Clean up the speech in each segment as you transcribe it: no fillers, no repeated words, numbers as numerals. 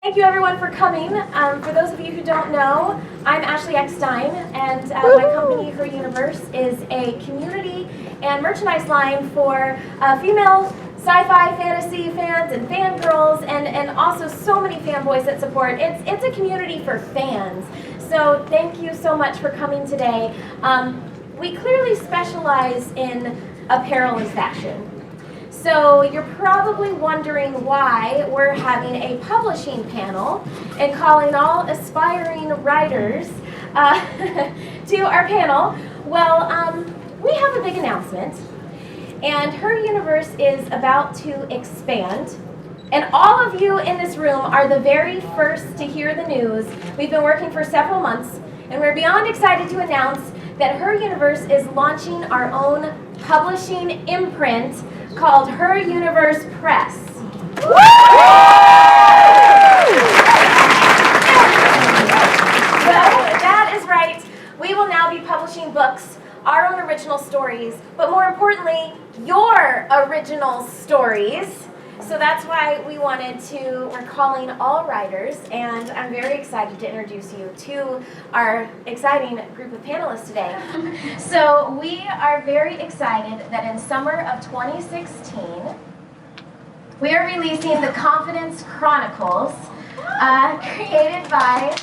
Thank you everyone for coming. For those of you who don't know, I'm Ashley Eckstein, and my company, Her Universe, is a community and merchandise line for female sci-fi, fantasy fans and fangirls, and also so many fanboys that support. It's a community for fans. So thank you so much for coming today. We clearly specialize in apparel and fashion. So you're probably wondering why we're having a publishing panel and calling all aspiring writers to our panel. Well, we have a big announcement, and Her Universe is about to expand. And all of you in this room are the very first to hear the news. We've been working for several months, and we're beyond excited to announce that Her Universe is launching our own publishing imprint called Her Universe Press. So that is right. We will now be publishing books, our own original stories, but more importantly, your original stories. So that's why we're calling all writers, and I'm very excited to introduce you to our exciting group of panelists today. So we are very excited that in summer of 2016, we are releasing the Confidence Chronicles, created by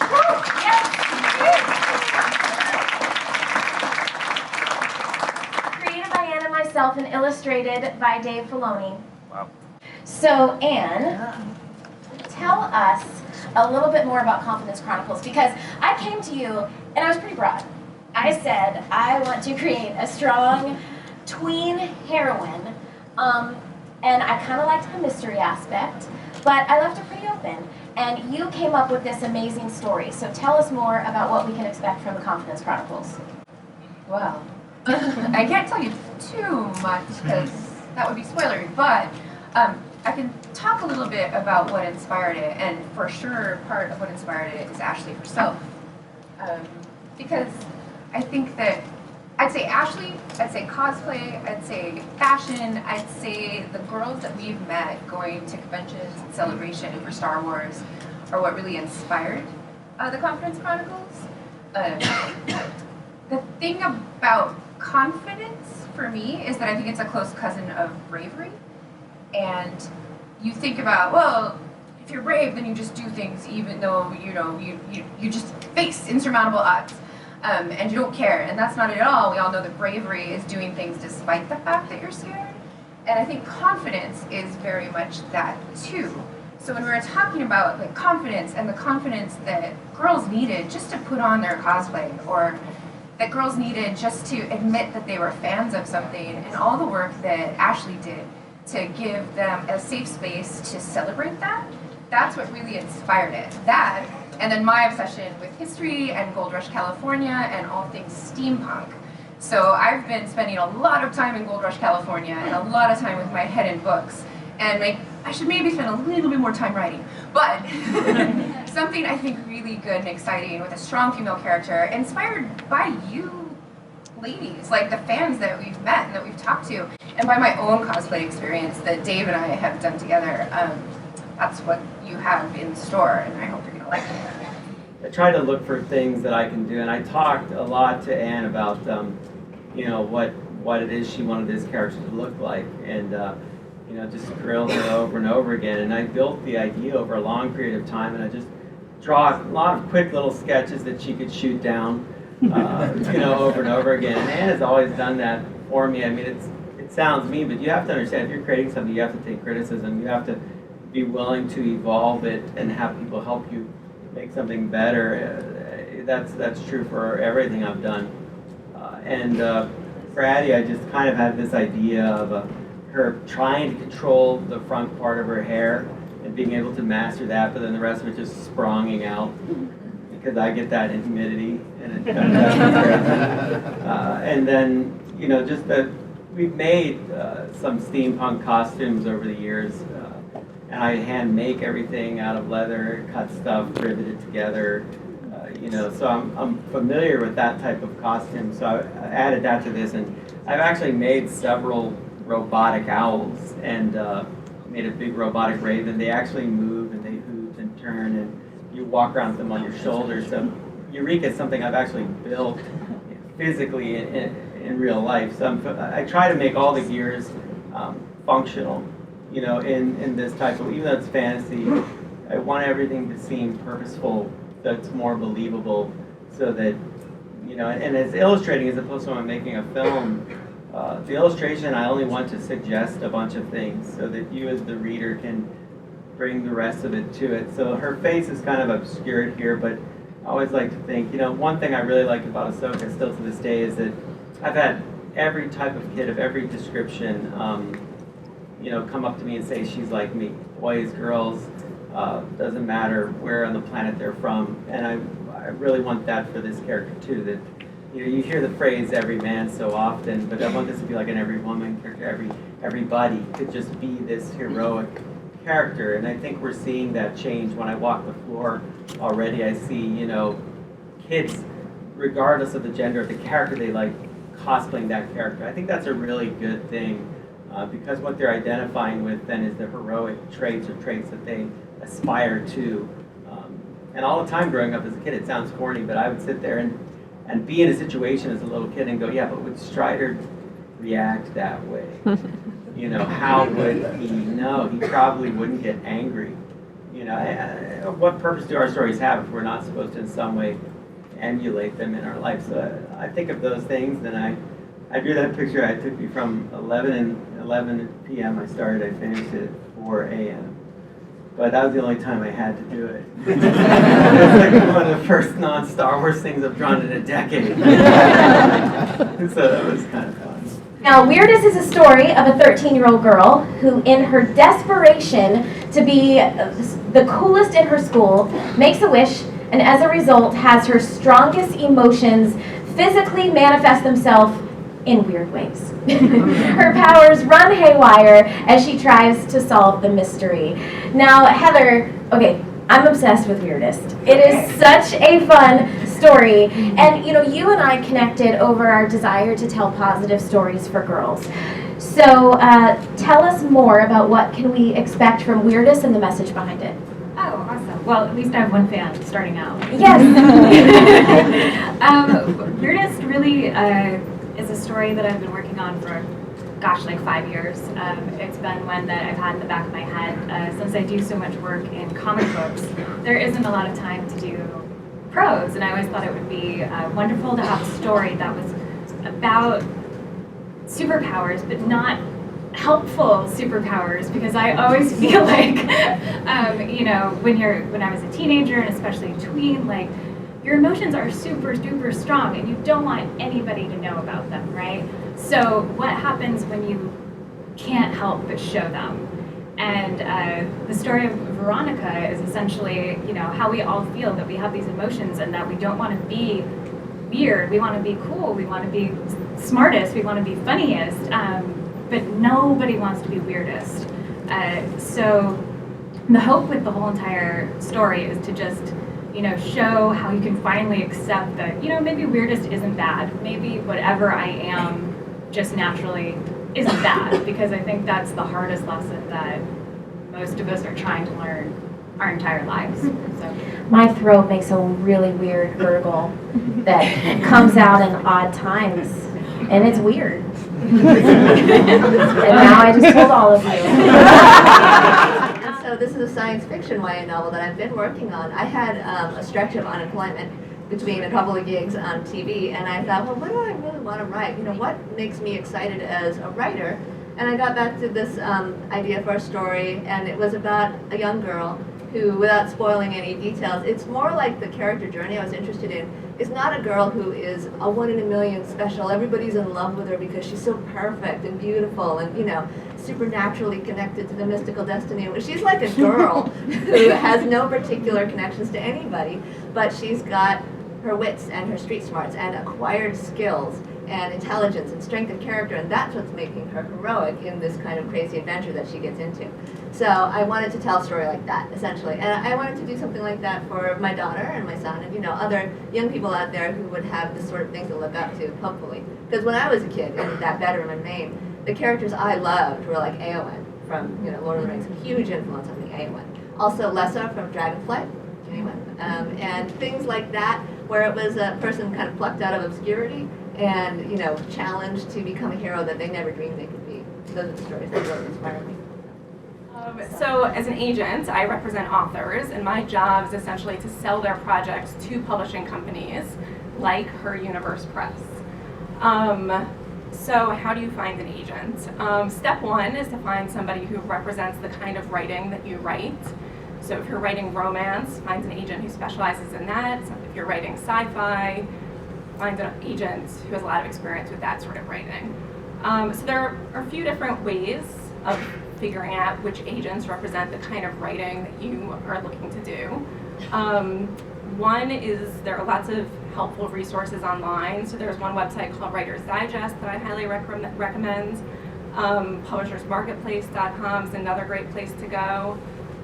Anne and myself and illustrated by Dave Filoni. Wow. So, Anne, tell us a little bit more about Confidence Chronicles, because I came to you and I was pretty broad. I said, I want to create a strong tween heroine, and I kind of liked the mystery aspect, but I left it pretty open. And you came up with this amazing story. So tell us more about what we can expect from the Confidence Chronicles. Well, I can't tell you too much because that would be spoilery, but I can talk a little bit about what inspired it, and for sure part of what inspired it is Ashley herself. Because I think that I'd say Ashley, I'd say cosplay, I'd say fashion, I'd say the girls that we've met going to conventions and celebration for Star Wars are what really inspired the Confidence Chronicles. The thing about confidence for me is that I think it's a close cousin of bravery. And you think about, well, if you're brave, then you just do things even though, you just face insurmountable odds. And you don't care, and that's not it at all. We all know that bravery is doing things despite the fact that you're scared. And I think confidence is very much that too. So when we were talking about like confidence and the confidence that girls needed just to put on their cosplay, or that girls needed just to admit that they were fans of something, and all the work that Ashley did to give them a safe space to celebrate that, that's what really inspired it. That, and then my obsession with history and Gold Rush California and all things steampunk. So I've been spending a lot of time in Gold Rush California and a lot of time with my head in books. And I should maybe spend a little bit more time writing. But something I think really good and exciting with a strong female character, inspired by you ladies, like the fans that we've met and that we've talked to, and by my own cosplay experience that Dave and I have done together. That's what you have in store, and I hope you're gonna like it. I try to look for things that I can do, and I talked a lot to Anne about, what it is she wanted this character to look like, and just grilled her over and over again. And I built the idea over a long period of time, and I just draw a lot of quick little sketches that she could shoot down, over and over again. And Anne has always done that for me. I mean, it sounds mean, but you have to understand, if you're creating something, you have to take criticism. You have to be willing to evolve it and have people help you make something better. That's true for everything I've done. And for Addie, I just kind of had this idea of her trying to control the front part of her hair and being able to master that, but then the rest of it just spronging out, because I get that in humidity, and it and then, just that we've made some steampunk costumes over the years, and I hand make everything out of leather, cut stuff, rivet it together, so I'm familiar with that type of costume. So I added that to this, and I've actually made several robotic owls, and made a big robotic raven. They actually move, and they hoot and turn, and you walk around with them on your shoulders. So Eureka is something I've actually built physically in real life. So I try to make all the gears functional, in this type of, even though it's fantasy, I want everything to seem purposeful, that's more believable, so that, and as illustrating as opposed to when I'm making a film, the illustration I only want to suggest a bunch of things so that you as the reader can bring the rest of it to it. So her face is kind of obscured here, but I always like to think, one thing I really like about Ahsoka still to this day is that I've had every type of kid of every description, come up to me and say she's like me. Boys, girls, doesn't matter where on the planet they're from. And I really want that for this character too, that you hear the phrase every man so often, but I want this to be like an every woman character, everybody could just be this heroic character. And I think we're seeing that change. When I walk the floor already, I see, kids, regardless of the gender of the character they like, cosplaying that character. I think that's a really good thing, because what they're identifying with then is the heroic traits or traits that they aspire to. And all the time growing up as a kid, it sounds corny, but I would sit there and be in a situation as a little kid and go, yeah, but would Strider react that way? How would he know? He probably wouldn't get angry. What purpose do our stories have if we're not supposed to in some way emulate them in our life? So I think of those things, and I drew that picture. It took me from 11 p.m. I started. I finished it at 4 a.m. But that was the only time I had to do it. It was like one of the first non-Star Wars things I've drawn in a decade. So that was kind of fun. Now, Weirdest is a story of a 13-year-old girl who, in her desperation to be the coolest in her school, makes a wish, and as a result has her strongest emotions physically manifest themselves in weird ways. Her powers run haywire as she tries to solve the mystery. Now, Heather, okay, I'm obsessed with Weirdest. It is such a fun story, and you and I connected over our desire to tell positive stories for girls. So tell us more about what can we expect from Weirdest and the message behind it. Oh, awesome. Well, at least I have one fan starting out. Yes. Weirdest really is a story that I've been working on for, like 5 years. It's been one that I've had in the back of my head. Since I do so much work in comic books, there isn't a lot of time to do prose, and I always thought it would be wonderful to have a story that was about superpowers, but not helpful superpowers, because I always feel like, when I was a teenager, and especially a tween, like, your emotions are super, super strong, and you don't want anybody to know about them, right? So what happens when you can't help but show them? And the story of Veronica is essentially, how we all feel that we have these emotions and that we don't want to be weird. We want to be cool. We want to be smartest. We want to be funniest. But nobody wants to be weirdest. So the hope with the whole entire story is to just, show how you can finally accept that, maybe weirdest isn't bad. Maybe whatever I am just naturally isn't bad, because I think that's the hardest lesson that most of us are trying to learn our entire lives. So. My throat makes a really weird gurgle that comes out in odd times, and it's weird. And now I just told all of you. And so this is a science fiction YA novel that I've been working on. I had a stretch of unemployment between a couple of gigs on TV, and I thought, well, what do I really want to write? What makes me excited as a writer? And I got back to this idea for a story, and it was about a young girl who, without spoiling any details, it's more like the character journey I was interested in. Is not a girl who is a 1 in a million special. Everybody's in love with her because she's so perfect and beautiful and, supernaturally connected to the mystical destiny. She's like a girl who has no particular connections to anybody, but she's got her wits and her street smarts and acquired skills and intelligence and strength of character, and that's what's making her heroic in this kind of crazy adventure that she gets into. So I wanted to tell a story like that, essentially, and I wanted to do something like that for my daughter and my son and other young people out there who would have this sort of thing to look up to, hopefully. Because when I was a kid in that bedroom in Maine, the characters I loved were like Eowyn from Lord of the Rings, a huge influence on me, Eowyn. Also Lessa from Dragonflight, anyone, and things like that, where it was a person kind of plucked out of obscurity and, you know, challenged to become a hero that they never dreamed they could be. Those are the stories that really inspire me. So as an agent, I represent authors, and my job is essentially to sell their projects to publishing companies like Her Universe Press. So how do you find an agent? Step one is to find somebody who represents the kind of writing that you write. So if you're writing romance, find an agent who specializes in that. So if you're writing sci-fi, find an agent who has a lot of experience with that sort of writing. So there are a few different ways of figuring out which agents represent the kind of writing that you are looking to do. One is there are lots of helpful resources online. So there's one website called Writer's Digest that I highly recommend. Publishersmarketplace.com is another great place to go.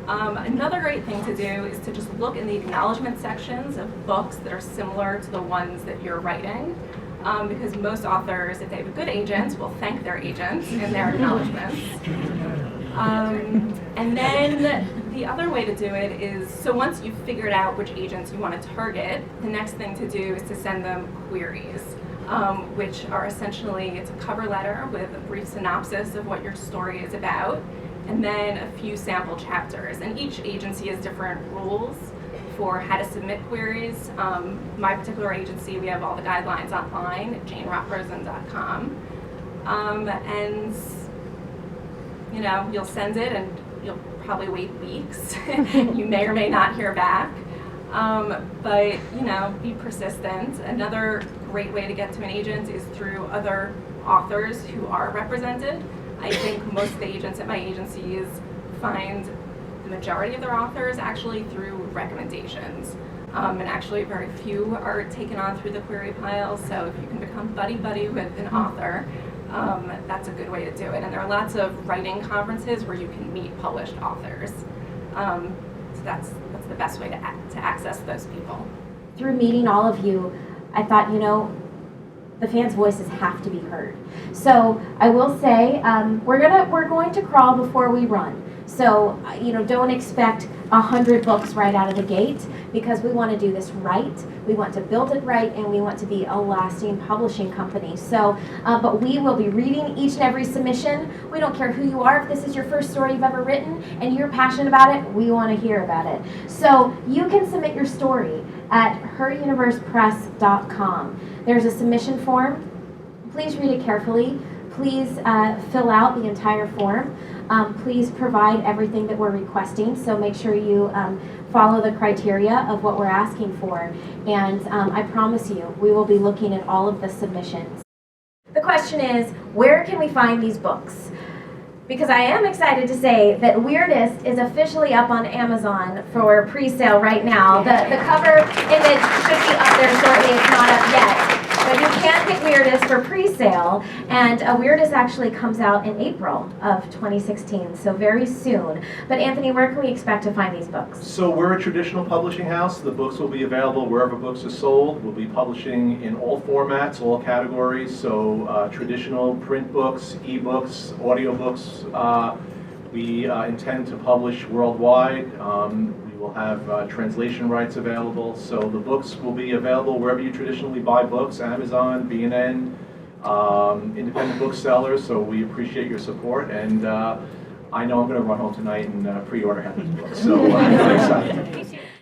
Another great thing to do is to just look in the acknowledgement sections of books that are similar to the ones that you're writing. Because most authors, if they have a good agent, will thank their agents in their acknowledgments. And then the other way to do it is, so once you've figured out which agents you want to target, the next thing to do is to send them queries, which are essentially, it's a cover letter with a brief synopsis of what your story is about, and then a few sample chapters. And each agency has different rules for how to submit queries. My particular agency, we have all the guidelines online at janerockrosen.com. And you know, you'll send it and you'll probably wait weeks. You may or may not hear back. But you know, be persistent. Another great way to get to an agent is through other authors who are represented. I think most of the agents at my agencies find the majority of their authors actually through recommendations. And actually very few are taken on through the query pile, so if you can become buddy-buddy with an author, that's a good way to do it. And there are lots of writing conferences where you can meet published authors. So that's the best way to access those people. Through meeting all of you, I thought, you know, the fans' voices have to be heard. So I will say, we're going to crawl before we run. So, you know, don't expect 100 books right out of the gate, because we want to do this right. We want to build it right, and we want to be a lasting publishing company. So, but we will be reading each and every submission. We don't care who you are. If this is your first story you've ever written and you're passionate about it, we want to hear about it. So you can submit your story at heruniversepress.com. There's a submission form. Please read it carefully. Please fill out the entire form. Please provide everything that we're requesting, so make sure you follow the criteria of what we're asking for. And I promise you, we will be looking at all of the submissions. The question is, where can we find these books? Because I am excited to say that Weirdest is officially up on Amazon for pre-sale right now. The cover image should be up there shortly. It's not up yet. But you can get Weirdest for pre-sale, and Weirdest actually comes out in April of 2016, so very soon. But Anthony, where can we expect to find these books? So we're a traditional publishing house. The books will be available wherever books are sold. We'll be publishing in all formats, all categories, so traditional print books, e-books, audiobooks. We intend to publish worldwide. We'll have translation rights available, so the books will be available wherever you traditionally buy books, Amazon, B&N, independent booksellers, so we appreciate your support, and I know I'm going to run home tonight and pre-order half these books, so I'm very excited.